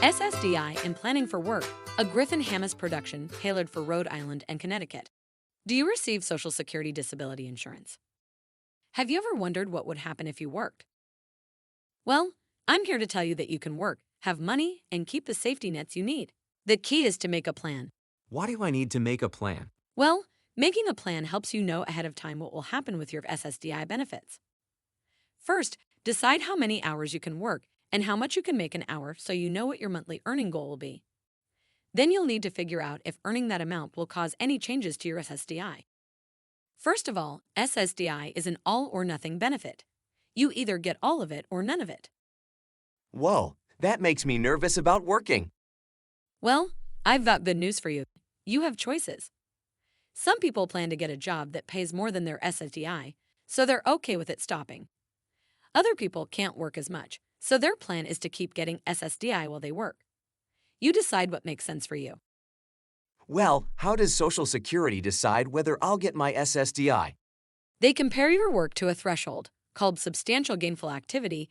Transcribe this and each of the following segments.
SSDI and Planning for Work, a Griffin Hammis production tailored for Rhode Island and Connecticut. Do you receive Social Security disability insurance? Have you ever wondered what would happen if you worked? Well, I'm here to tell you that you can work, have money, and keep the safety nets you need. The key is to make a plan. Why do I need to make a plan? Well, making a plan helps you know ahead of time what will happen with your SSDI benefits. First, decide how many hours you can work and how much you can make an hour so you know what your monthly earning goal will be. Then you'll need to figure out if earning that amount will cause any changes to your SSDI. First of all, SSDI is an all-or-nothing benefit. You either get all of it or none of it. Whoa, that makes me nervous about working. Well, I've got good news for you. You have choices. Some people plan to get a job that pays more than their SSDI, so they're okay with it stopping. Other people can't work as much, so their plan is to keep getting SSDI while they work. You decide what makes sense for you. Well, how does Social Security decide whether I'll get my SSDI? They compare your work to a threshold, called Substantial Gainful Activity,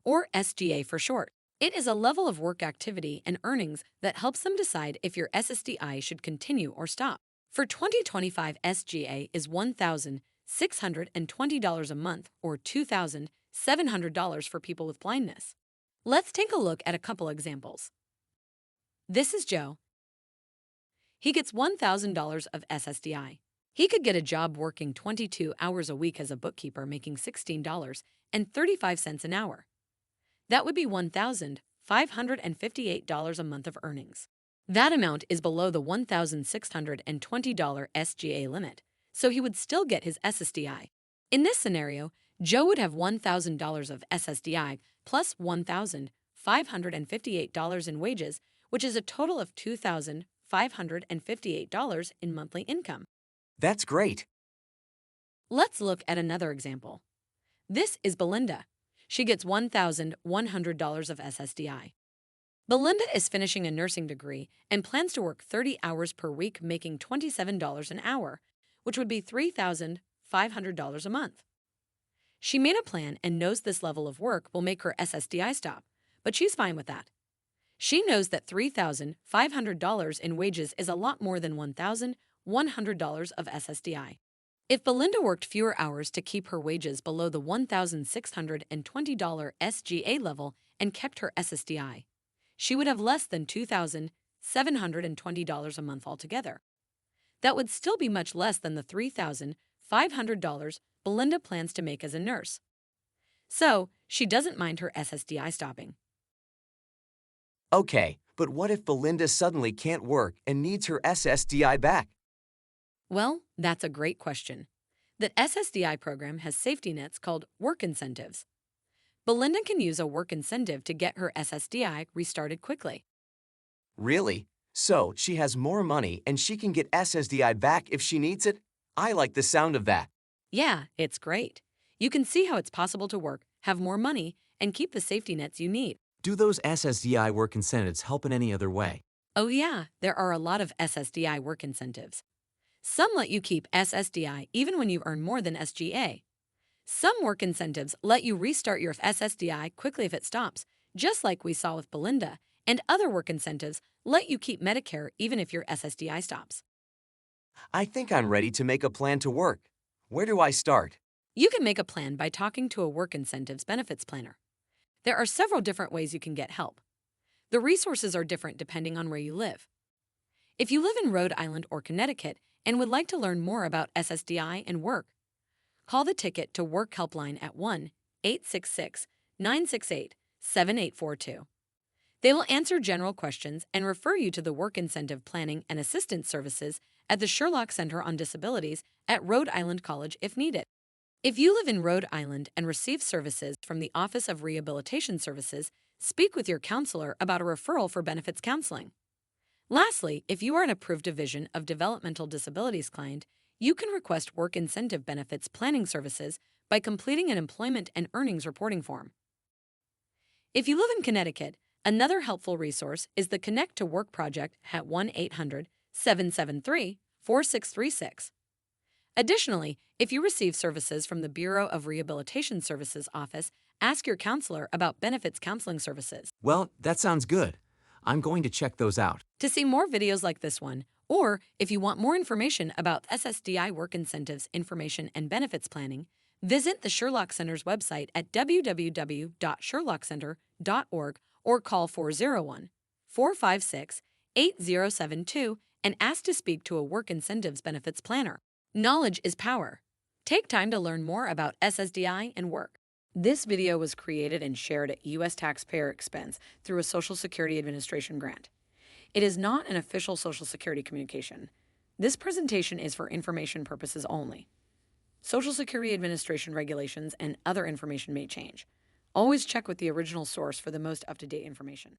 or SGA for short. It is a level of work activity and earnings that helps them decide if your SSDI should continue or stop. For 2025, SGA is $1,620 a month or $2,700 for people with blindness. Let's take a look at a couple examples. This is Joe. He gets $1,000 of SSDI. He could get a job working 22 hours a week as a bookkeeper, making $16.35 an hour. That would be $1,558 a month of earnings. That amount is below the $1,620 SGA limit, so he would still get his SSDI. In this scenario, Joe would have $1,000 of SSDI plus $1,558 in wages, which is a total of $2,558 in monthly income. That's great. Let's look at another example. This is Belinda. She gets $1,100 of SSDI. Belinda is finishing a nursing degree and plans to work 30 hours per week, making $27 an hour, which would be $3,500 a month. She made a plan and knows this level of work will make her SSDI stop, but she's fine with that. She knows that $3,500 in wages is a lot more than $1,100 of SSDI. If Belinda worked fewer hours to keep her wages below the $1,620 SGA level and kept her SSDI, she would have less than $2,720 a month altogether. That would still be much less than the $3,500 Belinda plans to make as a nurse. So, she doesn't mind her SSDI stopping. Okay, but what if Belinda suddenly can't work and needs her SSDI back? Well, that's a great question. The SSDI program has safety nets called work incentives. Belinda can use a work incentive to get her SSDI restarted quickly. Really? So, she has more money and she can get SSDI back if she needs it? I like the sound of that. Yeah, it's great. You can see how it's possible to work, have more money, and keep the safety nets you need. Do those SSDI work incentives help in any other way? Oh yeah, there are a lot of SSDI work incentives. Some let you keep SSDI even when you earn more than SGA. Some work incentives let you restart your SSDI quickly if it stops, just like we saw with Belinda, and other work incentives let you keep Medicare even if your SSDI stops. I think I'm ready to make a plan to work. Where do I start? You can make a plan by talking to a work incentives benefits planner. There are several different ways you can get help. The resources are different depending on where you live. If you live in Rhode Island or Connecticut and would like to learn more about SSDI and work, call the Ticket to Work helpline at 1-866-968-7842. They will answer general questions and refer you to the Work Incentive Planning and Assistance Services at the Sherlock Center on Disabilities at Rhode Island College if needed. If you live in Rhode Island and receive services from the Office of Rehabilitation Services, speak with your counselor about a referral for benefits counseling. Lastly, if you are an approved Division of Developmental Disabilities client, you can request work incentive benefits planning services by completing an employment and earnings reporting form. If you live in Connecticut, another helpful resource is the Connect to Work project at 1-800-773-4636. Additionally, if you receive services from the Bureau of Rehabilitation Services office Ask your counselor about benefits counseling services. Well, that sounds good. I'm going to check those out. To see more videos like this one, or if you want more information about SSDI work incentives, information, and benefits planning, visit the Sherlock Center's website at www.sherlockcenter.org or call 401 456 8072 and ask to speak to a work incentives benefits planner. Knowledge is power. Take time to learn more about SSDI and work. This video was created and shared at U.S. taxpayer expense through a Social Security Administration grant. It is not an official Social Security communication. This presentation is for information purposes only. Social Security Administration regulations and other information may change. Always check with the original source for the most up-to-date information.